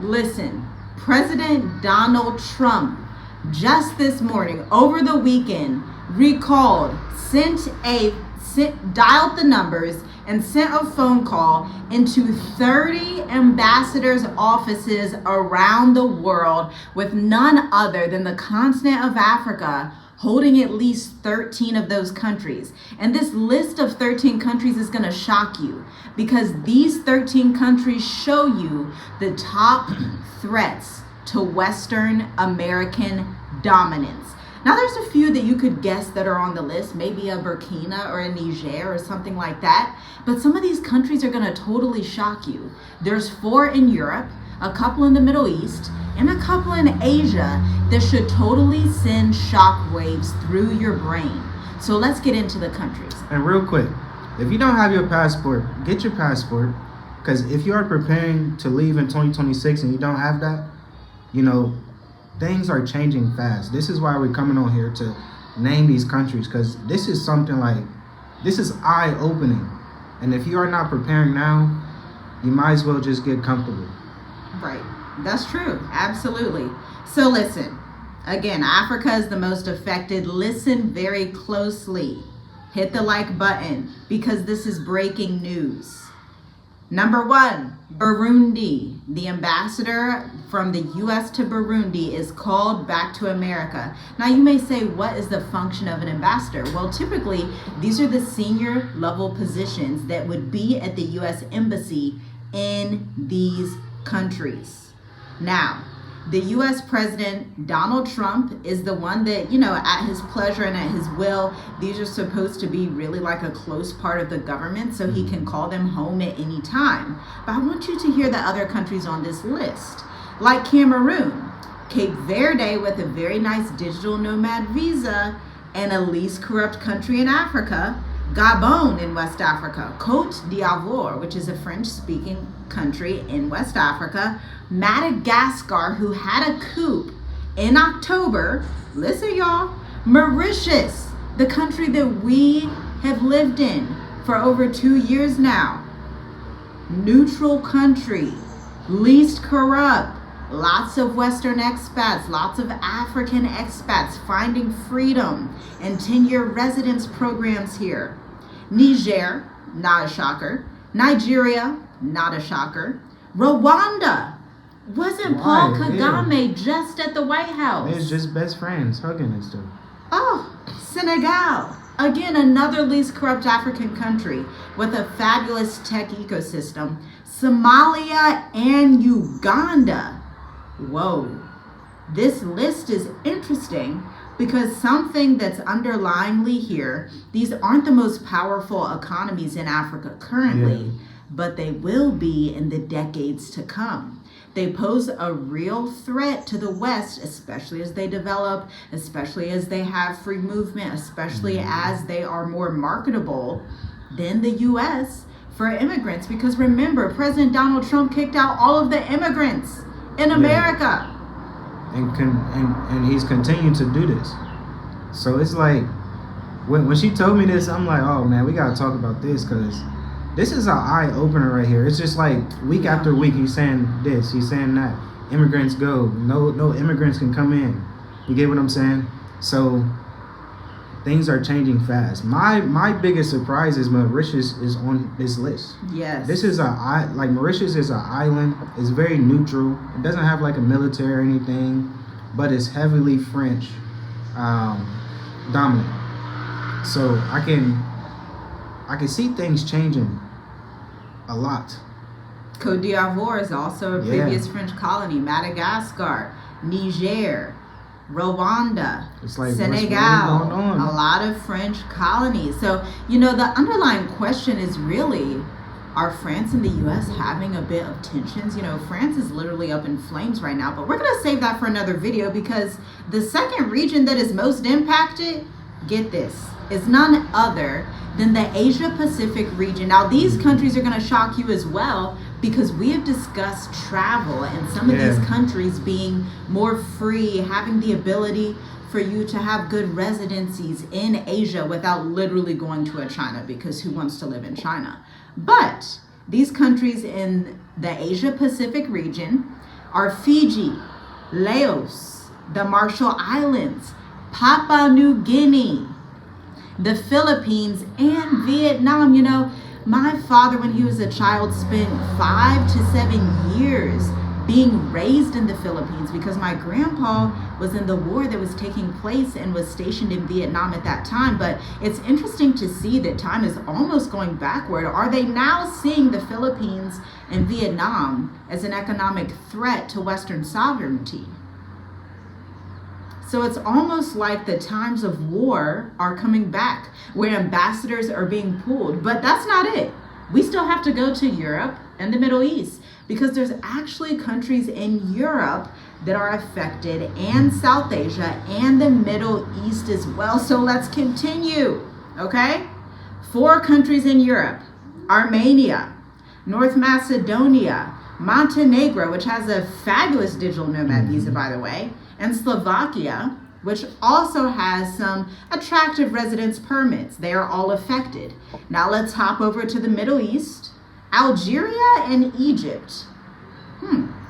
Listen, President Donald Trump just this morning, over the weekend, recalled, dialed the numbers and sent a phone call into 30 ambassadors' offices around the world with none other than the continent of Africa, holding at least 13 of those countries. And this list of 13 countries is going to shock you because these 13 countries show you the top threats to Western American dominance. Now, there's a few that you could guess that are on the list, maybe a Burkina or a Niger or something like that. But some of these countries are going to totally shock you. There's 4 in Europe, a couple in the Middle East, and a couple in Asia that should totally send shock waves through your brain. So let's get into the countries. And real quick, if you don't have your passport, get your passport. Because if you are preparing to leave in 2026 and you don't have that, things are changing fast. This is why we're coming on here to name these countries, because this is eye-opening. And if you are not preparing now, you might as well just get comfortable. Right. That's true. Absolutely. So listen, again, Africa is the most affected. Listen very closely. Hit the like button because this is breaking news. Number 1, Burundi. The ambassador from the U.S. to Burundi is called back to America. Now you may say, what is the function of an ambassador? Well, typically, these are the senior level positions that would be at the U.S. embassy in these countries. Now, the U.S. President Donald Trump is the one that, at his pleasure and at his will, these are supposed to be really like a close part of the government, so he can call them home at any time. But I want you to hear the other countries on this list, like Cameroon, Cape Verde with a very nice digital nomad visa and a least corrupt country in Africa, Gabon in West Africa, Côte d'Ivoire, which is a French-speaking country in West Africa, Madagascar, who had a coup in October, listen y'all, Mauritius, the country that we have lived in for over 2 years now, neutral country, least corrupt, lots of Western expats, lots of African expats finding freedom and 10-year residence programs here. Niger, not a shocker. Nigeria, not a shocker. Rwanda. Wasn't Paul Kagame just at the White House? They're just best friends hugging and stuff. Oh, Senegal. Again, another least corrupt African country with a fabulous tech ecosystem. Somalia and Uganda. Whoa. This list is interesting because something that's underlyingly here, these aren't the most powerful economies in Africa currently, but they will be in the decades to come. They pose a real threat to the West, especially as they develop, especially as they have free movement, especially as they are more marketable than the U.S. for immigrants. Because remember, President Donald Trump kicked out all of the immigrants in America. And he's continuing to do this. So it's like, when she told me this, I'm like, oh man, we got to talk about this because this is an eye-opener right here. It's just like week after week, he's saying this, he's saying that. Immigrants go. No immigrants can come in. You get what I'm saying? So things are changing fast. My biggest surprise is Mauritius is on this list. Yes. This is Mauritius is an island. It's very neutral. It doesn't have like a military or anything, but it's heavily French dominant. So I can see things changing a lot. Côte d'Ivoire is also a previous French colony. Madagascar, Niger, Rwanda, It's like, Senegal, what's really going on? a lot of French colonies. So, the underlying question is really, are France and the U.S. having a bit of tensions? France is literally up in flames right now, but we're going to save that for another video because the second region that is most impacted, get this, is none other than the Asia Pacific region. Now, these countries are going to shock you as well because we have discussed travel and some of these countries being more free, having the ability for you to have good residencies in Asia without literally going to a China, because who wants to live in China? But these countries in the Asia Pacific region are Fiji, Laos, the Marshall Islands, Papua New Guinea, the Philippines, and Vietnam. You know, my father, when he was a child, spent 5 to 7 years being raised in the Philippines because my grandpa was in the war that was taking place and was stationed in Vietnam at that time. But it's interesting to see that time is almost going backward. Are they now seeing the Philippines and Vietnam as an economic threat to Western sovereignty? So it's almost like the times of war are coming back, where ambassadors are being pulled. But that's not it. We still have to go to Europe and the Middle East, because there's actually countries in Europe that are affected, and South Asia and the Middle East as well. So let's continue, okay? 4 countries in Europe: Armenia, North Macedonia, Montenegro, which has a fabulous digital nomad visa, by the way, and Slovakia, which also has some attractive residence permits. They are all affected. Now let's hop over to the Middle East: Algeria and Egypt.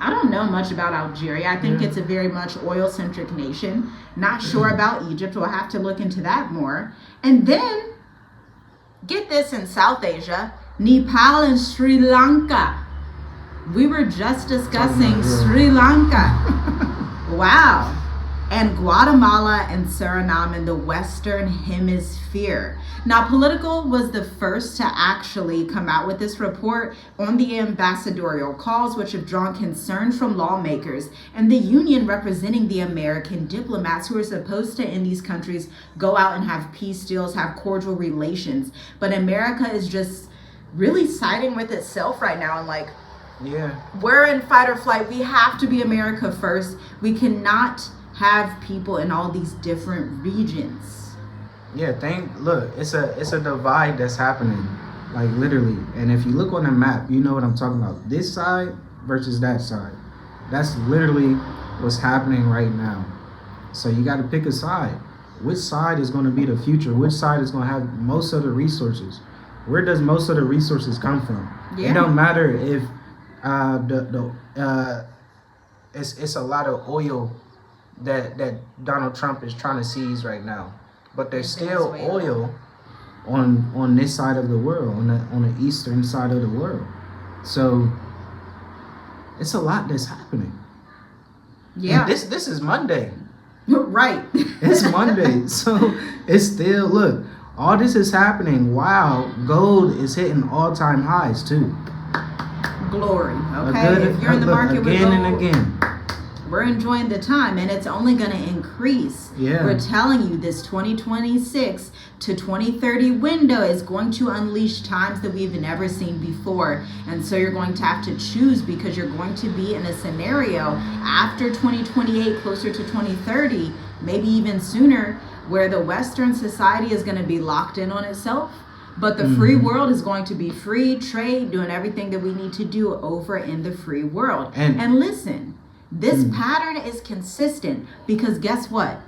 I don't know much about Algeria. I think it's a very much oil-centric nation. Not sure about Egypt. We'll have to look into that more. And then, get this, in South Asia, Nepal and Sri Lanka. We were just discussing Sri Lanka. Wow. And Guatemala and Suriname in the Western Hemisphere. Now, Political was the first to actually come out with this report on the ambassadorial calls, which have drawn concern from lawmakers and the union representing the American diplomats who are supposed to, in these countries, go out and have peace deals, have cordial relations. But America is just really siding with itself right now, and like, we're in fight or flight. We have to be America first. We cannot have people in all these different regions. Look, it's a divide that's happening, like literally. And if you look on the map, you know what I'm talking about. This side versus that side. That's literally what's happening right now. So you got to pick a side. Which side is going to be the future? Which side is going to have most of the resources? Where does most of the resources come from? It don't matter if it's a lot of oil that Donald Trump is trying to seize right now, but there's still oil on this side of the world, on the eastern side of the world. So it's a lot that's happening. And this is Monday. Right. It's Monday. So it's still, look, all this is happening while gold is hitting all-time highs too. Glory. Okay. If you're in the market with gold, and again, we're enjoying the time, and it's only going to increase. We're telling you, this 2026 to 2030 window is going to unleash times that we've never seen before. And so you're going to have to choose, because you're going to be in a scenario after 2028, closer to 2030, maybe even sooner, where the Western society is going to be locked in on itself. But the free world is going to be free trade, doing everything that we need to do over in the free world. And listen, this pattern is consistent, because guess what?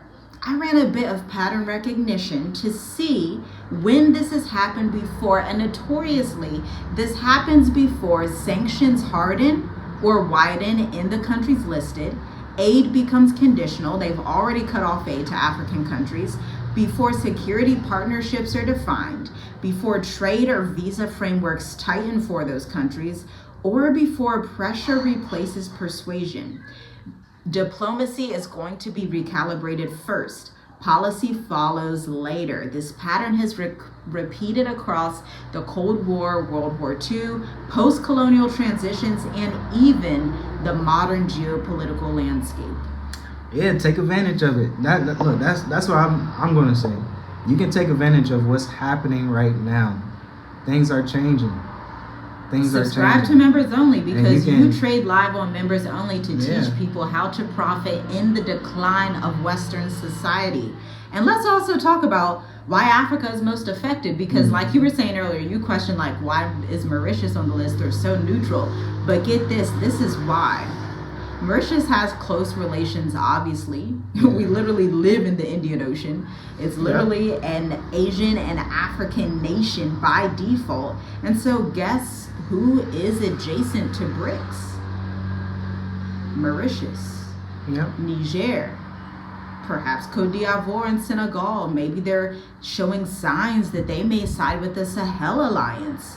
I ran a bit of pattern recognition to see when this has happened before, and notoriously, this happens before sanctions harden or widen in the countries listed, aid becomes conditional, they've already cut off aid to African countries, before security partnerships are defined, before trade or visa frameworks tighten for those countries, or before pressure replaces persuasion. Diplomacy is going to be recalibrated first. Policy follows later. This pattern has repeated across the Cold War, World War II, post-colonial transitions, and even the modern geopolitical landscape. Take advantage of it. That's what I'm going to say. You can take advantage of what's happening right now. Things are changing. Subscribe to members only, because you trade live on members only to teach people how to profit in the decline of Western society. And let's also talk about why Africa is most affected, because like you were saying earlier, you questioned like, why is Mauritius on the list? They're so neutral. But get this is why. Mauritius has close relations, obviously. We literally live in the Indian Ocean. It's literally an Asian and African nation by default. And so guess who is adjacent to BRICS? Mauritius, Yep. Niger, perhaps Cote d'Ivoire and Senegal. Maybe they're showing signs that they may side with the Sahel Alliance.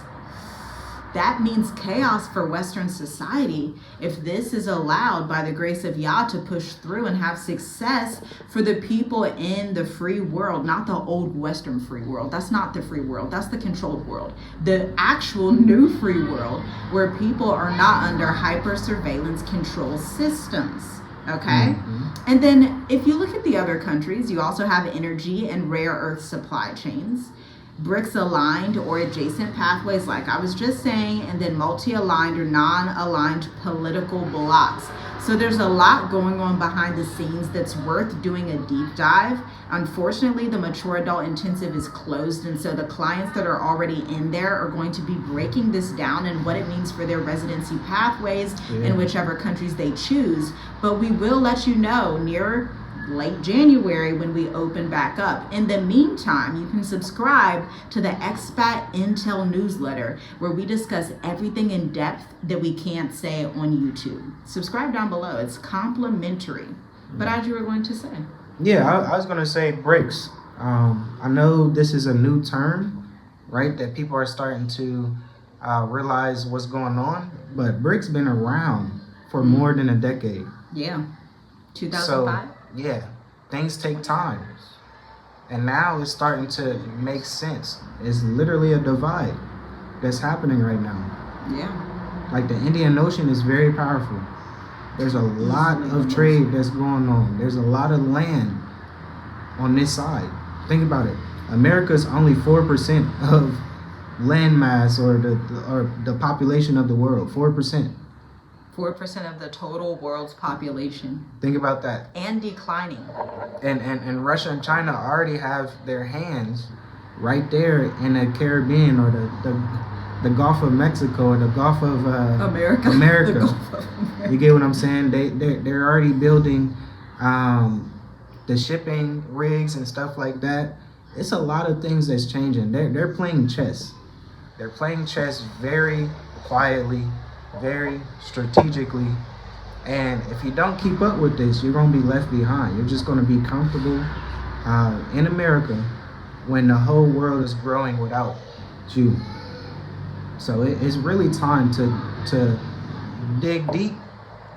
That means chaos for Western society if this is allowed by the grace of Yah to push through and have success for the people in the free world, not the old Western free world. That's not the free world. That's the controlled world. The actual new free world where people are not under hyper surveillance control systems. Okay? And then if you look at the other countries, you also have energy and rare earth supply chains, BRICS aligned or adjacent pathways, like I was just saying, and then multi-aligned or non-aligned political blocks. So there's a lot going on behind the scenes that's worth doing a deep dive. Unfortunately, the mature adult intensive is closed, and so the clients that are already in there are going to be breaking this down and what it means for their residency pathways in whichever countries they choose. But we will let you know near late January when we open back up. In the meantime, you can subscribe to the EXPAT Intel newsletter where we discuss everything in depth that we can't say on YouTube. Subscribe down below. It's complimentary. But as you were going to say. Yeah, I was going to say BRICS. I know this is a new term, right, that people are starting to realize what's going on, but BRICS been around for more than a decade. Yeah. 2005? Yeah, things take time. And now it's starting to make sense. It's literally a divide that's happening right now. Yeah. Like the Indian Ocean is very powerful. There's a lot of trade that's going on. There's a lot of land on this side. Think about it. America's only 4% of land mass or the population of the world. 4%. 4% of the total world's population. Think about that. And declining. And Russia and China already have their hands right there in the Caribbean or the Gulf of Mexico or the Gulf of America. America. The Gulf of America. You get what I'm saying? They're already building the shipping rigs and stuff like that. It's a lot of things that's changing. They're playing chess. They're playing chess very quietly, very strategically, and if you don't keep up with this, you're going to be left behind. You're just going to be comfortable in America when the whole world is growing without you. So it's really time to dig deep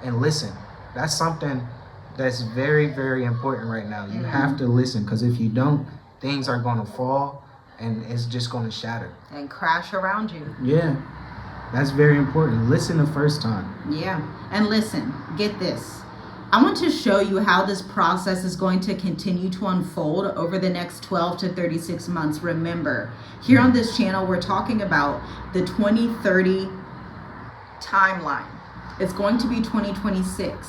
and listen. That's something that's very, very important right now. You have to listen, because if you don't, things are going to fall and it's just going to shatter and crash around you. Yeah. That's very important. Listen the first time. Yeah. And listen, get this. I want to show you how this process is going to continue to unfold over the next 12 to 36 months. Remember, here on this channel, we're talking about the 2030 timeline. It's going to be 2026.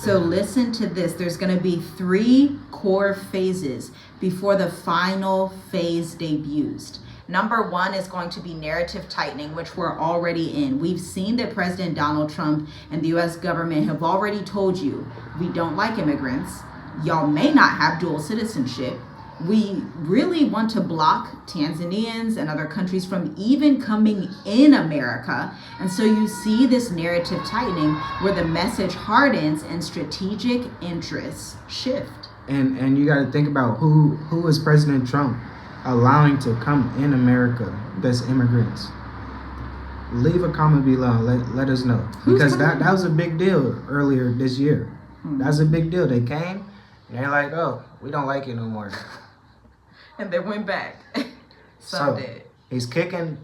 So listen to this. There's going to be 3 core phases before the final phase debuts. Number 1 is going to be narrative tightening, which we're already in. We've seen that President Donald Trump and the U.S. government have already told you, we don't like immigrants. Y'all may not have dual citizenship. We really want to block Tanzanians and other countries from even coming in America. And so you see this narrative tightening where the message hardens and strategic interests shift. And you got to think about who is President Trump allowing to come in America that's immigrants. Leave a comment below and let us know, because that was a big deal earlier this year. That's a big deal. They came and they're like, oh, we don't like it no more. And they went back. So did. He's kicking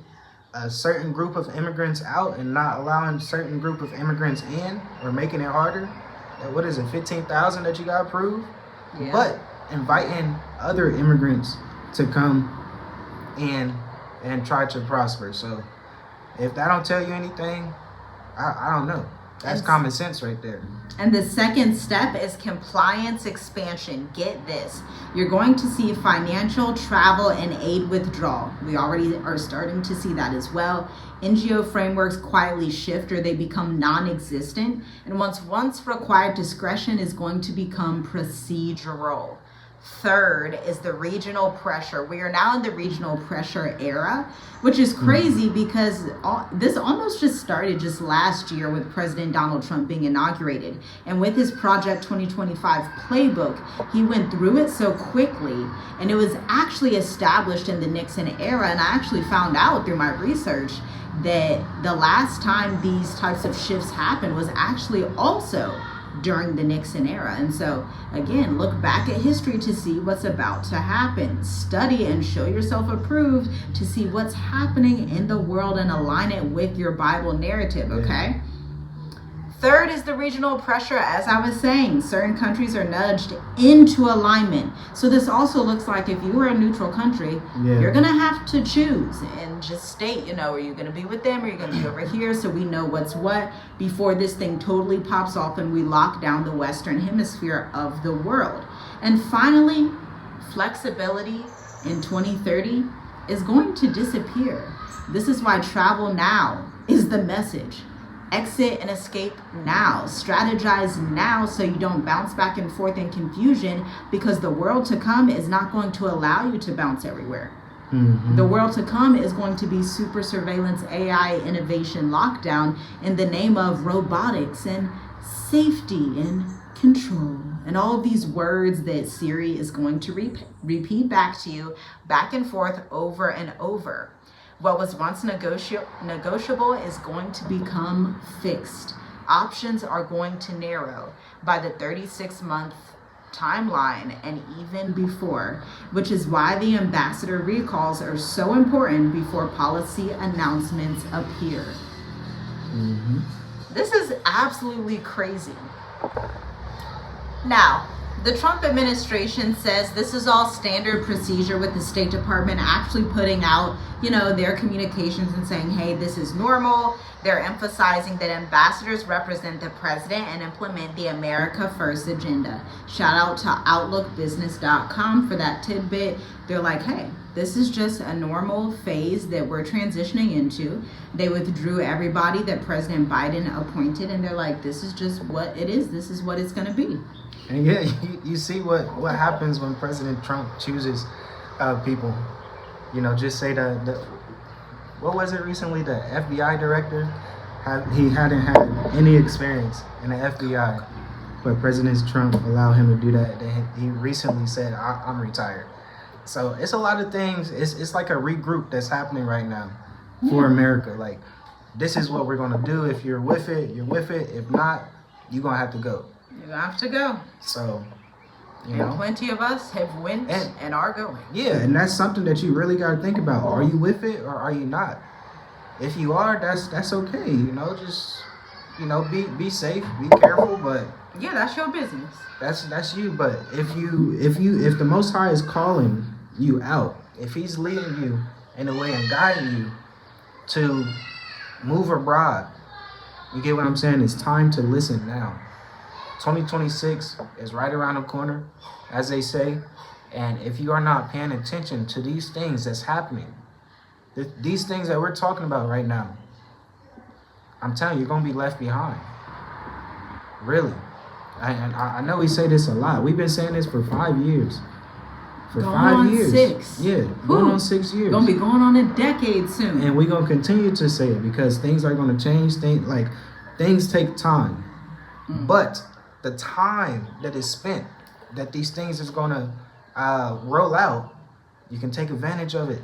a certain group of immigrants out and not allowing certain group of immigrants in, or making it harder. What is it, 15,000 that you got approved? Yeah. But inviting other immigrants to come in and try to prosper. So if that don't tell you anything, I don't know. That's common sense right there. And the second step is compliance expansion. Get this. You're going to see financial, travel, and aid withdrawal. We already are starting to see that as well. NGO frameworks quietly shift, or they become non-existent. And once required discretion is going to become procedural. Third is the regional pressure. We are now in the regional pressure era, which is crazy because this almost just started just last year with President Donald Trump being inaugurated. And with his Project 2025 playbook, he went through it so quickly, and it was actually established in the Nixon era. And I actually found out through my research that the last time these types of shifts happened was actually also during the Nixon era. And so again, look back at history to see what's about to happen. Study and show yourself approved to see what's happening in the world and align it with your Bible narrative, okay? Third is the regional pressure. As I was saying, certain countries are nudged into alignment. So this also looks like if you were a neutral country, you're going to have to choose and just state, are you going to be with them or are you going to be over here, so we know what's what before this thing totally pops off and we lock down the Western hemisphere of the world. And finally, flexibility in 2030 is going to disappear. This is why travel now is the message. Exit and escape now. Strategize now so you don't bounce back and forth in confusion, because the world to come is not going to allow you to bounce everywhere. The world to come is going to be super surveillance, AI, innovation, lockdown in the name of robotics and safety and control. And all of these words that Siri is going to repeat back to you, back and forth, over and over. What was once negotiable is going to become fixed. Options are going to narrow by the 36-month timeline and even before, which is why the ambassador recalls are so important before policy announcements appear. This is absolutely crazy. Now, the Trump administration says this is all standard procedure, with the State Department actually putting out, their communications and saying, hey, this is normal. They're emphasizing that ambassadors represent the president and implement the America First agenda. Shout out to OutlookBusiness.com for that tidbit. They're like, hey, this is just a normal phase that we're transitioning into. They withdrew everybody that President Biden appointed, and they're like, this is just what it is. This is what it's going to be. And you see what happens when President Trump chooses people. Just say what was it recently? The FBI director, he hadn't had any experience in the FBI, but President Trump allowed him to do that. He recently said, I'm retired. So it's a lot of things. It's like a regroup that's happening right now for America. Like, this is what we're going to do. If you're with it, you're with it. If not, you're going to have to go. You have to go. So, and plenty of us have went and are going. Yeah, and that's something that you really got to think about. Are you with it or are you not? If you are, that's okay. Just be safe, be careful. But yeah, that's your business. That's you. But if the Most High is calling you out, if He's leading you in a way and guiding you to move abroad, you get what I'm saying? It's time to listen now. 2026 is right around the corner, as they say, and if you are not paying attention to these things that's happening, these things that we're talking about right now, I'm telling you, you're going to be left behind. Really. I know we say this a lot. We've been saying this for 5 years. For going 5 on years. 6. Yeah, going on 6 years. Going to be going on a decade soon. And we're going to continue to say it because things are going to change. Things take time. But the time that is spent, that these things is going to roll out, you can take advantage of it.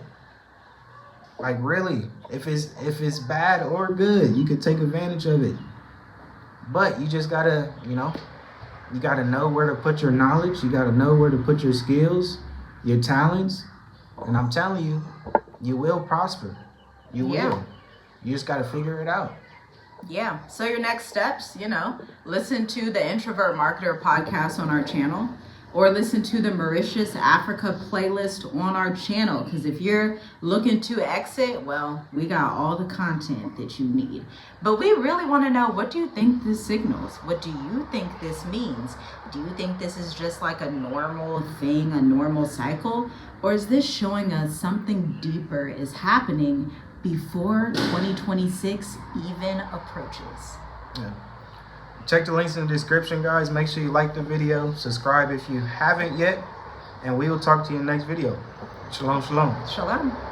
Like, really, if it's bad or good, you can take advantage of it. But you just gotta, you gotta know where to put your knowledge. You gotta know where to put your skills, your talents. And I'm telling you, you will prosper. You will. You just gotta figure it out. Yeah. So your next steps, listen to the Introvert Marketer podcast on our channel, or listen to the Mauritius Africa playlist on our channel. Because if you're looking to exit, well, we got all the content that you need. But we really want to know, what do you think this signals? What do you think this means? Do you think this is just like a normal thing, a normal cycle? Or is this showing us something deeper is happening before 2026 even approaches? Yeah. Check the links in the description, guys. Make sure you like the video. Subscribe if you haven't yet. and we will talk to you in the next video. Shalom, shalom. Shalom.